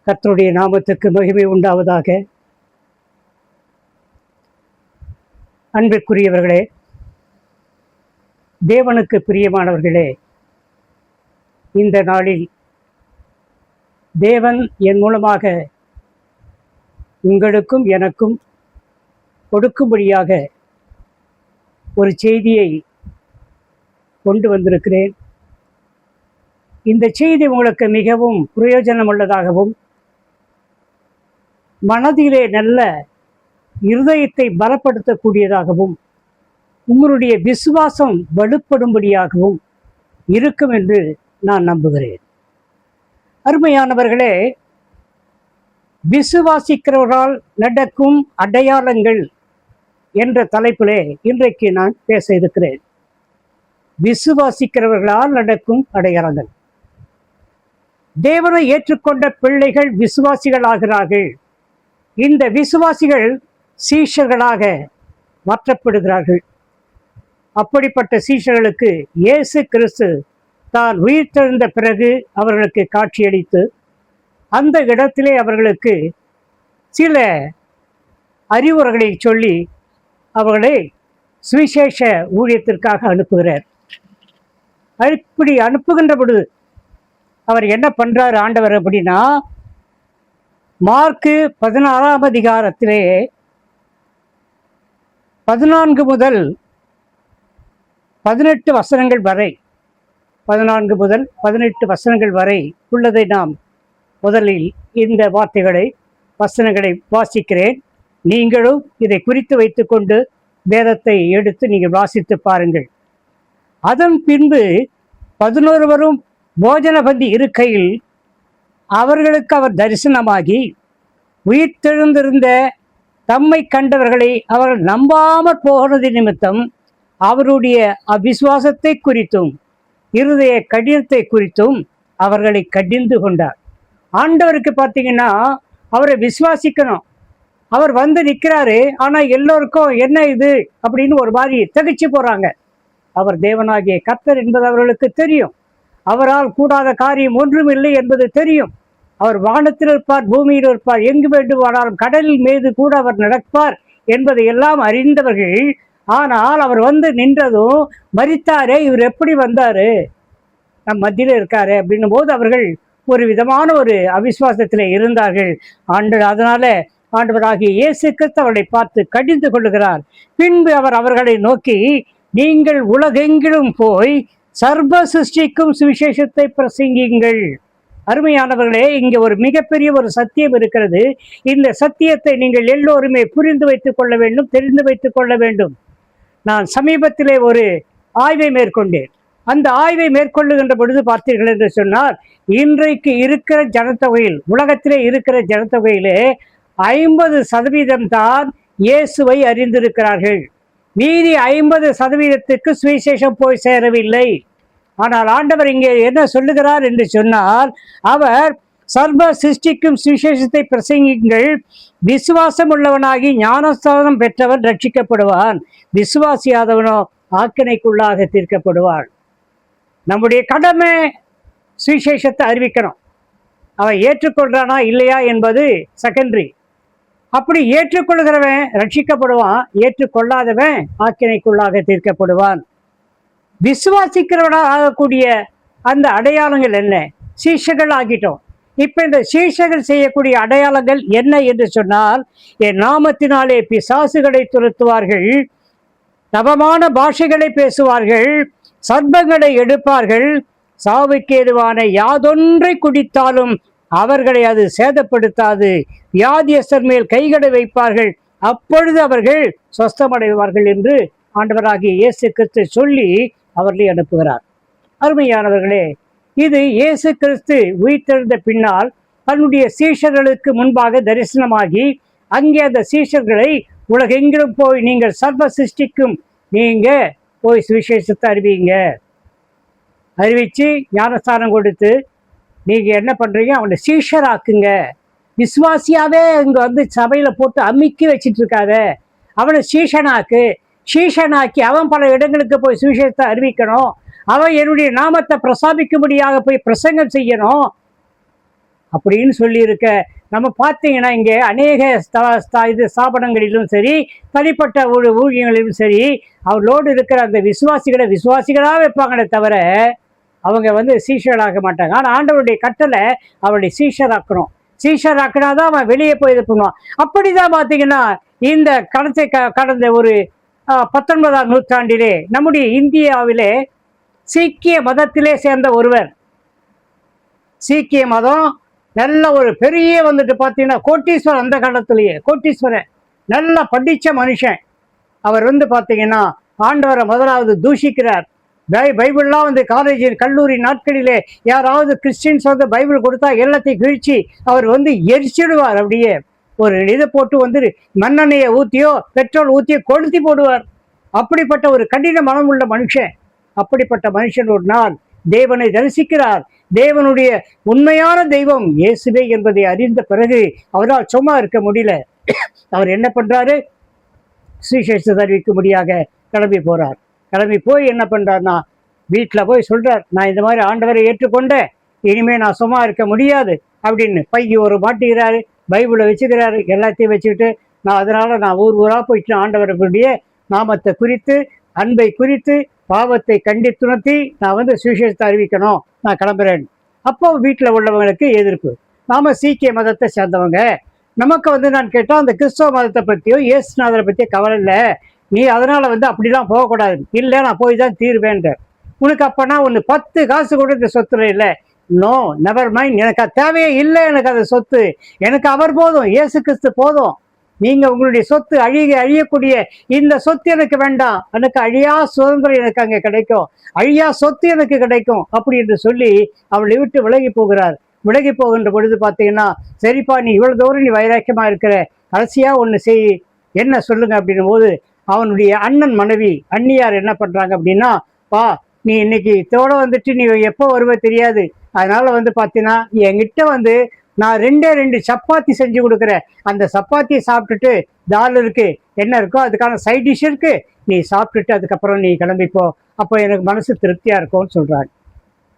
கர்த்தருடைய நாமத்துக்கு மகிமை உண்டாவதாக. அன்பிற்குரியவர்களே, தேவனுக்கு பிரியமானவர்களே, இந்த நாளில் தேவன் என் மூலமாக உங்களுக்கும் எனக்கும் கொடுக்கும்படியாக ஒரு செய்தியை கொண்டு வந்திருக்கிறேன். இந்த செய்தி உங்களுக்கு மிகவும் பிரயோஜனமுள்ளதாகவும் மனதிலே நல்ல இருதயத்தை பலப்படுத்தக்கூடியதாகவும் உங்களுடைய விசுவாசம் வலுப்படும்படியாகவும் இருக்கும் என்று நான் நம்புகிறேன். அருமையானவர்களே, விசுவாசிக்கிறவர்களால் நடக்கும் அடையாளங்கள் என்ற தலைப்பிலே இன்றைக்கு நான் பேச இருக்கிறேன். விசுவாசிக்கிறவர்களால் நடக்கும் அடையாளங்கள். தேவனை ஏற்றுக்கொண்ட பிள்ளைகள் விசுவாசிகளாகிறார்கள். இந்த விசுவாசிகள் சீஷர்களாக மாற்றப்படுகிறார்கள். அப்படிப்பட்ட சீஷர்களுக்கு இயேசு கிறிஸ்து தான் உயிர்த்தெழுந்த பிறகு அவர்களுக்கு காட்சியளித்து அந்த இடத்திலே அவர்களுக்கு சில அறிவுரைகளை சொல்லி அவர்களை சுவிசேஷ ஊழியத்திற்காக அனுப்புகிறார். அப்படி அனுப்புகின்ற பொழுது அவர் என்ன பண்றார் ஆண்டவர் அப்படின்னா, மார்க்கு 16ஆம் அதிகாரத்திலே 14 முதல் 18 வசனங்கள் வரை 14 முதல் 18 வசனங்கள் வரை உள்ளதை நாம் முதலில் இந்த வசனங்களை வாசிக்கிறேன். நீங்களும் இதை குறித்து வைத்துக்கொண்டு வேதத்தை எடுத்து நீங்கள் வாசித்து பாருங்கள். அதன் பின்பு 11 போஜன பந்தி இருக்கையில் அவர்களுக்கு அவர் தரிசனமாகி உயிர்த்தெழுந்திருந்த தம்மை கண்டவர்களை அவர்கள் நம்பாமற் போகிறது நிமித்தம் அவருடைய அவிசுவாசத்தை குறித்தும் இருதய கடினத்தை குறித்தும் அவர்களை கடிந்து கொண்டார். ஆண்டவருக்கு பார்த்தீங்கன்னா அவரை விசுவாசிக்கணும். அவர் வந்து நிற்கிறாரு, ஆனால் எல்லோருக்கும் என்ன இது அப்படின்னு ஒரு மாதிரி திகைச்சு போறாங்க. அவர் தேவனாகிய கர்த்தர் என்பது அவர்களுக்கு தெரியும். அவரால் கூடாத காரியம் ஒன்றும் இல்லை என்பது தெரியும். அவர் வானத்தில் இருப்பார், பூமியில் இருப்பார், எங்கு வேண்டுமானாலும் கடலில் மீது கூட அவர் நடப்பார் என்பதை எல்லாம் அறிந்தவர்கள். ஆனால் அவர் வந்து நின்றதும் மரித்தாரே, இவர் எப்படி வந்தாரு, நம் மத்தியில் இருக்காரு அப்படின்னும் போது அவர்கள் ஒரு விதமான ஒரு அவிசுவாசத்தில் இருந்தார்கள். அதனால ஆண்டவராகிய இயேசு கிறிஸ்து அவர்களை பார்த்து கடிந்து கொள்ளுகிறார். பின்பு அவர் அவர்களை நோக்கி, நீங்கள் உலகெங்கிலும் போய் சர்வ சிருஷ்டிக்கும் சுவிசேஷத்தை பிரசங்கியுங்கள். அருமையானவர்களே, இங்கே ஒரு மிகப்பெரிய ஒரு சத்தியம் இருக்கிறது. இந்த சத்தியத்தை நீங்கள் எல்லோருமே புரிந்து வைத்துக் கொள்ள வேண்டும், தெரிந்து வைத்துக் கொள்ள வேண்டும். நான் சமீபத்திலே ஒரு ஆய்வை மேற்கொண்டேன். அந்த ஆய்வை மேற்கொள்ளுகின்ற பொழுது பார்த்தீர்கள் என்று சொன்னால், இன்றைக்கு இருக்கிற ஜனத்தொகையில், உலகத்திலே இருக்கிற ஜனத்தொகையிலே 50% தான் இயேசுவை அறிந்திருக்கிறார்கள். மீதி 50%க்கு சுவிசேஷம் போய் சேரவில்லை. ஆனால் ஆண்டவர் இங்கே என்ன சொல்லுகிறார் என்று சொன்னால், அவர் சர்வ சிருஷ்டிக்கும் சுவிசேஷத்தை பிரசங்கிங்கள், விசுவாசம் உள்ளவனாகி ஞானஸ்தானம் பெற்றவன் ரட்சிக்கப்படுவான், விசுவாசியாதவனோ ஆக்கினைக்குள்ளாக தீர்க்கப்படுவான். நம்முடைய கடமை சுவிசேஷத்தை அறிவிக்கணும். அவன் ஏற்றுக்கொள்றானா இல்லையா என்பது செகண்டரி. அப்படி ஏற்றுக்கொள்கிறவன் ரட்சிக்கப்படுவான், ஏற்றுக்கொள்ளாதவன் ஆக்கினைக்குள்ளாக தீர்க்கப்படுவான். விசுவாசிக்கிறவனாக ஆகக்கூடிய அந்த அடையாளங்கள் என்ன? சீஷர்கள் ஆகிட்டோம். இப்ப இந்த சீஷர்கள் செய்யக்கூடிய அடையாளங்கள் என்ன என்று சொன்னால், என் நாமத்தினாலே பிசாசுகளை துரத்துவார்கள், நவமான பாஷைகளை பேசுவார்கள், சர்ப்பங்களை எடுப்பார்கள், சாவுக்கு ஏதுவான யாதொன்றை குடித்தாலும் அவர்களை அது சேதப்படுத்தாது, வியாதியஸ்தர் மேல் கைகளை வைப்பார்கள், அப்பொழுது அவர்கள் சொஸ்தமடைவார்கள் என்று ஆண்டவராகிய இயேசு கிறிஸ்து சொல்லி அவர்களை அனுப்புகிறார். அருமையானவர்களே, இது இயேசு கிறிஸ்து உயிர்த்தெழுந்த பின்னால் தன்னுடைய சீஷர்களுக்கு முன்பாக தரிசனமாகி அங்கே அந்த சீஷர்களை உலகெங்கிலும் போய் நீங்கள் சர்வ சிருஷ்டிக்கும் நீங்க போய் சுவிசேஷத்தை அறிவிச்சு ஞானஸ்தானம் கொடுத்து நீங்க என்ன பண்றீங்க, அவனை சீஷராக்குங்க. விசுவாசியாவே இங்க வந்து சபையில போட்டு அமுக்கி வச்சிட்டு இருக்காத, அவனை சீஷனாக்கி அவன் பல இடங்களுக்கு போய் சுவிசேஷத்தை அறிவிக்கணும், அவன் என்னுடைய நாமத்தை பிரசாபிக்கும்படியாக போய் பிரசங்கம் செய்யணும். அப்படின்னு சொல்லியிருக்க நம்ம பார்த்தீங்கன்னா இங்கே அநேக இது ஸ்தாபனங்களிலும் சரி, தனிப்பட்ட ஊழியங்களிலும் சரி, அவர்களோடு இருக்கிற அந்த விசுவாசிகளாக வைப்பாங்களே தவிர அவங்க வந்து சீஷராக மாட்டாங்க. ஆனால் ஆண்டவருடைய கட்டளை அவருடைய சீஷராக்கணும். சீஷராக்கினாதான் அவன் வெளியே போய் இது பண்ணுவான். அப்படிதான் பார்த்தீங்கன்னா இந்த கடந்த ஒரு 19ஆம் நூற்றாண்டிலே நம்முடைய இந்தியாவிலே சீக்கிய மதத்திலே சேர்ந்த ஒருவர், சீக்கிய மதம் நல்ல ஒரு பெரிய வந்துட்டு பார்த்தீங்கன்னா கோட்டீஸ்வரர், அந்த காலத்திலேயே கோட்டீஸ்வரர், நல்லா படித்த மனுஷன். அவர் வந்து பார்த்தீங்கன்னா ஆண்டவரை முதலாவது தூஷிக்கிறார். பைபிள்லாம் வந்து கல்லூரி நாட்களிலே யாராவது கிறிஸ்டின்ஸ் வந்து பைபிள் கொடுத்தா எல்லாத்தையும் கிழிச்சு அவர் வந்து எரிச்சிடுவார். அப்படியே ஒரு இதை போட்டு வந்து மண்ணெண்ணெயை ஊற்றியோ பெட்ரோல் ஊற்றியோ கொளுத்தி போடுவார். அப்படிப்பட்ட ஒரு கடின மனம் உள்ள மனுஷன். அப்படிப்பட்ட மனுஷன் ஒரு நாள் தேவனை தரிசிக்கிறார். தேவனுடைய உண்மையான தெய்வம் இயேசுவே என்பதை அறிந்த பிறகு அவரால் சும்மா இருக்க முடியல. அவர் என்ன பண்றாரு, சுவிசேஷத்தை அறிவிக்கும்படியாக கிளம்பி போறார். கிளம்பி போய் என்ன பண்றாருன்னா வீட்டில் போய் சொல்றார், நான் இந்த மாதிரி ஆண்டவரை ஏற்றுக்கொண்டேன், இனிமே நான் சும்மா இருக்க முடியாது அப்படின்னு பைக்கு ஒரு மாட்டிக்கிறாரு, பைபிளை வச்சுக்கிறாரு, எல்லாத்தையும் வச்சுக்கிட்டு நான் ஊராக போயிட்டு ஆண்டவருடைய நாமத்தை குறித்து, அன்பை குறித்து, பாவத்தை கண்டித்துணர்த்தி நான் வந்து சுவிசேஷத்தை அறிவிக்கணும், நான் கிளம்புறேன். அப்போ வீட்டில் உள்ளவங்களுக்கு எதிர்ப்பு. நாம சீக்கிய மதத்தை சேர்ந்தவங்க, நமக்கு வந்து நான் கேட்டால் அந்த கிறிஸ்தவ மதத்தை பற்றியோ இயேசுநாதரை பற்றியோ கவலை இல்லை, நீ அதனால வந்து அப்படிலாம் போகக்கூடாது, இல்லை நான் போய் தான் தீர்வேன்ற. உனக்கு அப்பனா ஒன்று 10 காசு கூட இந்த சொத்துல இல்லை, நோ நெவர் மைண்ட், எனக்கு அது தேவையே இல்லை, எனக்கு அது சொத்து, எனக்கு அவர் போதும், இயேசு கிறிஸ்து போதும், நீங்க உங்களுடைய சொத்து அழியக்கூடிய இந்த சொத்து எனக்கு வேண்டாம், எனக்கு அழியா சுதந்திரம் எனக்கு அங்கே கிடைக்கும், அழியா சொத்து எனக்கு கிடைக்கும் அப்படி என்று சொல்லி அவளை விட்டு விலகி போகிறார். விலகி போகின்ற பொழுது பார்த்தீங்கன்னா, சரிப்பா நீ இவ்வளவு தூரம் நீ வைராக்கியமா இருக்கிற, கடைசியா ஒன்று செய், என்ன சொல்லுங்க அப்படின்னும் போது அவனுடைய அண்ணன் மனைவி அண்ணியார் என்ன பண்றாங்க அப்படின்னா, பா நீ இன்னைக்கு இதோட வந்துட்டு நீ எப்போ வருவ தெரியாது, அதனால வந்து பார்த்தீங்கன்னா என்கிட்ட வந்து நான் 2 சப்பாத்தி செஞ்சு கொடுக்குறேன், அந்த சப்பாத்தியை சாப்பிட்டுட்டு தால் இருக்கு, என்ன இருக்கோ அதுக்கான சைட் டிஷ் இருக்கு, நீ சாப்பிட்டுட்டு அதுக்கப்புறம் நீ கிளம்பிப்போ, அப்போ எனக்கு மனசு திருப்தியா இருக்கும்னு சொல்றாங்க.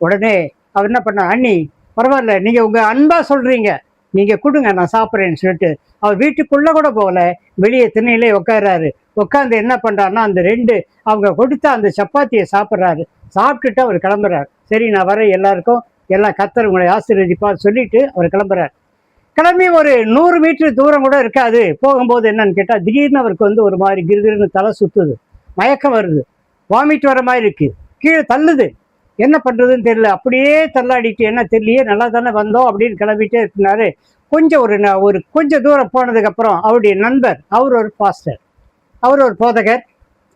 உடனே அவர் என்ன பண்ண, அண்ணி பரவாயில்ல, நீங்க உங்க அன்பா சொல்றீங்க, நீங்க கொடுங்க நான் சாப்பிட்றேன்னு சொல்லிட்டு அவர் வீட்டுக்குள்ள கூட போகல, வெளியே திண்ணையிலே உட்கார்றாரு. உட்காந்து என்ன பண்றாருன்னா அந்த 2 அவங்க கொடுத்த அந்த சப்பாத்தியை சாப்பிட்றாரு. சாப்பிட்டுட்டு அவர் கிளம்புறாரு. சரி நான் வரேன், எல்லாருக்கும் எல்லாம் கர்த்தர் உங்களை ஆசீர்வதிப்பான்னு சொல்லிட்டு அவர் கிளம்புறாரு. கிளம்பி ஒரு 100 மீட்டர் தூரம் கூட இருக்காது. போகும்போது என்னன்னு கேட்டா திடீர்னு அவருக்கு வந்து ஒரு மாதிரி கிருகிருன்னு தலை சுத்துது, மயக்கம் வருது, வாமிட் வர மாதிரி இருக்கு, கீழே தள்ளுது, என்ன பண்றதுன்னு தெரியல, அப்படியே தள்ளாடிட்டு என்ன தெரியலையே நல்லா தானே வந்தோம் அப்படின்னு கிளம்பிட்டே இருக்கிறாரு. கொஞ்சம் தூரம் போனதுக்கு அப்புறம் அவருடைய நண்பர், அவர் ஒரு பாஸ்டர், அவர் ஒரு போதகர்,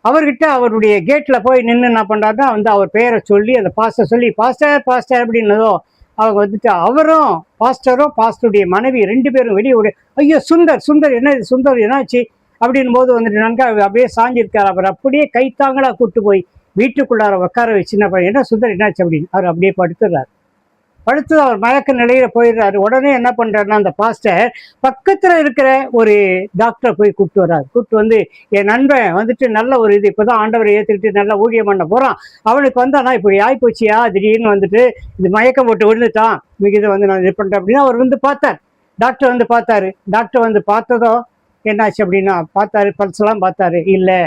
அவர்கிட்ட அவருடைய கேட்ல போய் நின்று என்ன பண்றாருன்னா வந்து அவர் பெயரை சொல்லி அந்த பாஸ்டர் சொல்லி பாஸ்டர் அப்படின்னதோ அவங்க வந்துட்டு அவரும் பாஸ்டரும் பாஸ்டருடைய மனைவி 2 பேரும் வெளியே ஐயோ சுந்தர் என்ன சுந்தர் என்னாச்சு அப்படின் போது வந்துட்டு நன்கா அப்படியே சாஞ்சிருக்காரு. அவர் அப்படியே கைத்தாங்களா கூட்டு போய் வீட்டுக்குள்ளார உட்கார வச்சு என்ன சுந்தர் என்னாச்சு அப்படின்னு அவர் அப்படியே படுத்துடுறாரு. படுத்து அவர் மயக்க நிலையில போயிடுறாரு. உடனே என்ன பண்றாருன்னா அந்த பாஸ்டர் பக்கத்துல இருக்கிற ஒரு டாக்டரை போய் கூப்பிட்டு வர்றாரு. கூப்பிட்டு வந்து என் நண்பன் வந்துட்டு நல்ல ஒரு இது இப்போதான் ஆண்டவரை ஏற்றுக்கிட்டு நல்லா ஊழியம் பண்ண போறான், அவனுக்கு வந்து ஆனால் இப்படி ஆயிப்போச்சியா, திடீர்னு வந்துட்டு இது மயக்கம் போட்டு விழுந்துட்டான், இதை வந்து நான் இது பண்றேன் அப்படின்னு அவர் வந்து பார்த்தார். டாக்டர் வந்து பார்த்தாரு. டாக்டர் வந்து பார்த்ததோ என்னாச்சு அப்படின்னா பார்த்தாரு, பல்செல்லாம் பார்த்தாரு. இல்லை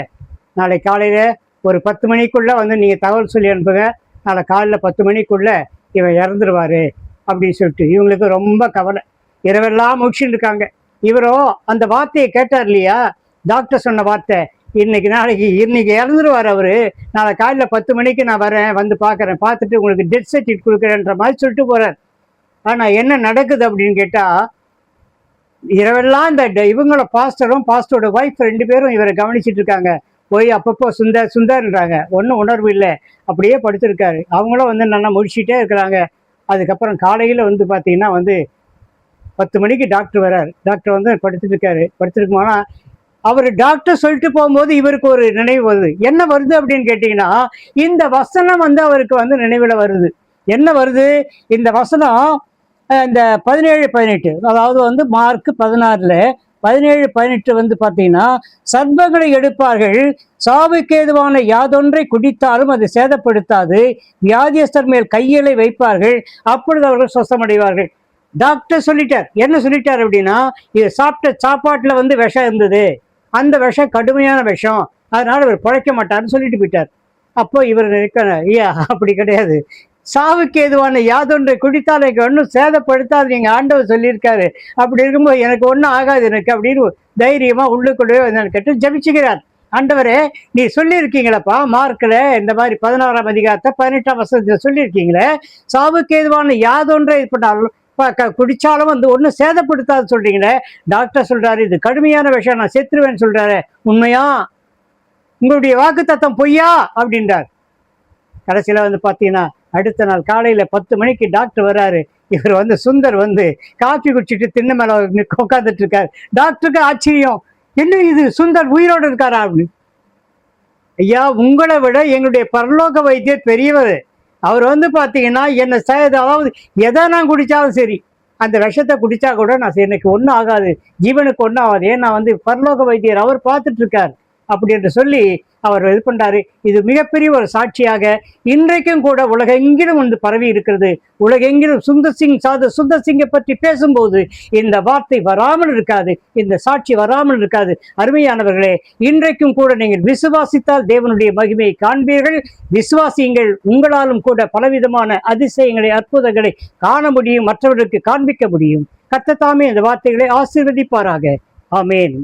நாளை காலையில ஒரு 10 மணிக்குள்ள வந்து நீங்க தகவல் சொல்லி அனுப்புங்க, நாளை காலையில் 10 மணிக்குள்ள இவன் இறந்துருவாரு அப்படின்னு சொல்லிட்டு இவங்களுக்கு ரொம்ப கவலை. இரவெல்லாம் முடிச்சுட்டு இருக்காங்க. இவரோ அந்த வார்த்தையை கேட்டார் இல்லையா, டாக்டர் சொன்ன வார்த்தை, இன்னைக்கு இறந்துருவார் அவரு, நாளை காலையில் 10 மணிக்கு நான் வரேன், வந்து பார்க்குறேன், பார்த்துட்டு உங்களுக்கு டெத் சர்டிஃபிகேட் கொடுக்குறேன்ற மாதிரி சொல்லிட்டு போறார். ஆனால் என்ன நடக்குது அப்படின்னு கேட்டா, இரவெல்லாம் இந்த இவங்களோட பாஸ்டரோட ஒய்ஃப் 2 பேரும் இவரை கவனிச்சுட்டு இருக்காங்க. போய் அப்பப்போ சுந்தர்ன்றாங்க, ஒன்றும் உணர்வு இல்லை, அப்படியே படுத்திருக்காரு. அவங்களும் வந்து நல்லா முடிச்சுட்டே இருக்கிறாங்க. அதுக்கப்புறம் காலையில் வந்து பார்த்தீங்கன்னா வந்து 10 மணிக்கு டாக்டர் வர்றாரு. டாக்டர் வந்து படுத்துருக்குமானா அவர் டாக்டர் சொல்லிட்டு போகும்போது இவருக்கு ஒரு நினைவு வருது. என்ன வருது அப்படின்னு கேட்டிங்கன்னா, இந்த வசனம் வந்து அவருக்கு வந்து நினைவில் வருது. என்ன வருது இந்த வசனம், இந்த 17-18, அதாவது வந்து மார்க் 16ல் 17-18 வந்து பார்த்தீங்கன்னா, சர்ப்பங்களை எடுப்பார்கள், சாவுக்கு ஏதுவான யாதொன்றை குடித்தாலும் அதை சேதப்படுத்தாது, வியாதியஸ்தர் மேல் கைகளை வைப்பார்கள், அப்பொழுது அவர்கள் சுத்தமடைவார்கள். டாக்டர் சொல்லிட்டார். என்ன சொல்லிட்டார் அப்படின்னா, இது சாப்பிட்ட சாப்பாட்டுல வந்து விஷம் இருந்தது, அந்த விஷம் கடுமையான விஷம், அதனால இவர் பிழைக்க மாட்டார்னு சொல்லிட்டு போயிட்டார். அப்போ இவர் நினைக்கணும், ஐயா அப்படி கிடையாது, சாவுக்கு ஏதுவான யாதொன்றை குடித்தால் எனக்கு ஒன்றும் சேதப்படுத்தாது நீங்க ஆண்டவர் சொல்லியிருக்காரு, அப்படி இருக்கும்போது எனக்கு ஒன்றும் ஆகாது எனக்கு அப்படின்னு தைரியமா உள்ளுக்குள்ளே கேட்டு ஜபிச்சுக்கிறார். ஆண்டவரே, நீ சொல்லியிருக்கீங்களப்பா மார்க்ல இந்த மாதிரி 16ஆம் அதிகாரத்தை 18ஆம் வசனத்துல சொல்லியிருக்கீங்களே, சாவுக்கு ஏதுவான யாதொன்றை இது பண்ணாலும் குடிச்சாலும் வந்து ஒன்றும் சேதப்படுத்தாது சொல்றீங்களே. டாக்டர் சொல்றாரு இது கடுமையான விஷயம், நான் செத்துருவேன்னு சொல்றாரு, உண்மையா உங்களுடைய வாக்கு தத்தம் பொய்யா அப்படின்றார். கடைசியில வந்து பாத்தீங்கன்னா அடுத்த நாள் காலையில 10 மணிக்கு டாக்டர் வர்றாரு. இவர் வந்து சுந்தர் வந்து காஃபி குடிச்சிட்டு திண்ணை மேல உட்காந்துட்டு இருக்காரு. டாக்டருக்கு ஆச்சரியம், என்ன இது சுந்தர் உயிரோடு இருக்காரா அப்படின்னு. ஐயா, உங்களை விட எங்களுடைய பரலோக வைத்தியர் பெரியவர். அவர் வந்து பாத்தீங்கன்னா என்ன அதாவது எதை நான் குடிச்சாலும் சரி, அந்த விஷத்தை குடிச்சா கூட நான் எனக்கு ஒன்றும் ஆகாது, ஜீவனுக்கு ஒன்றும் ஆகாது, ஏன்னா வந்து பரலோக வைத்தியர் அவர் பார்த்துட்டு இருக்கார் அப்படி என்று சொல்லி அவர் இது பண்றாரு. இது மிகப்பெரிய ஒரு சாட்சியாக இன்றைக்கும் கூட உலகெங்கிலும் வந்து பரவி இருக்கிறது. உலகெங்கிலும் சுந்தர் சிங்கை பற்றி பேசும்போது இந்த வார்த்தை வராமல் இருக்காது, இந்த சாட்சி வராமல் இருக்காது. அருமையானவர்களே, இன்றைக்கும் கூட நீங்கள் விசுவாசித்தால் தேவனுடைய மகிமையை காண்பீர்கள். விசுவாசியுங்கள், உங்களாலும் கூட பலவிதமான அதிசயங்களை அற்புதங்களை காண முடியும், மற்றவர்களுக்கு காண்பிக்க முடியும். கர்த்தர் தாமே இந்த வார்த்தைகளை ஆசீர்வதிப்பாராக. ஆமென்.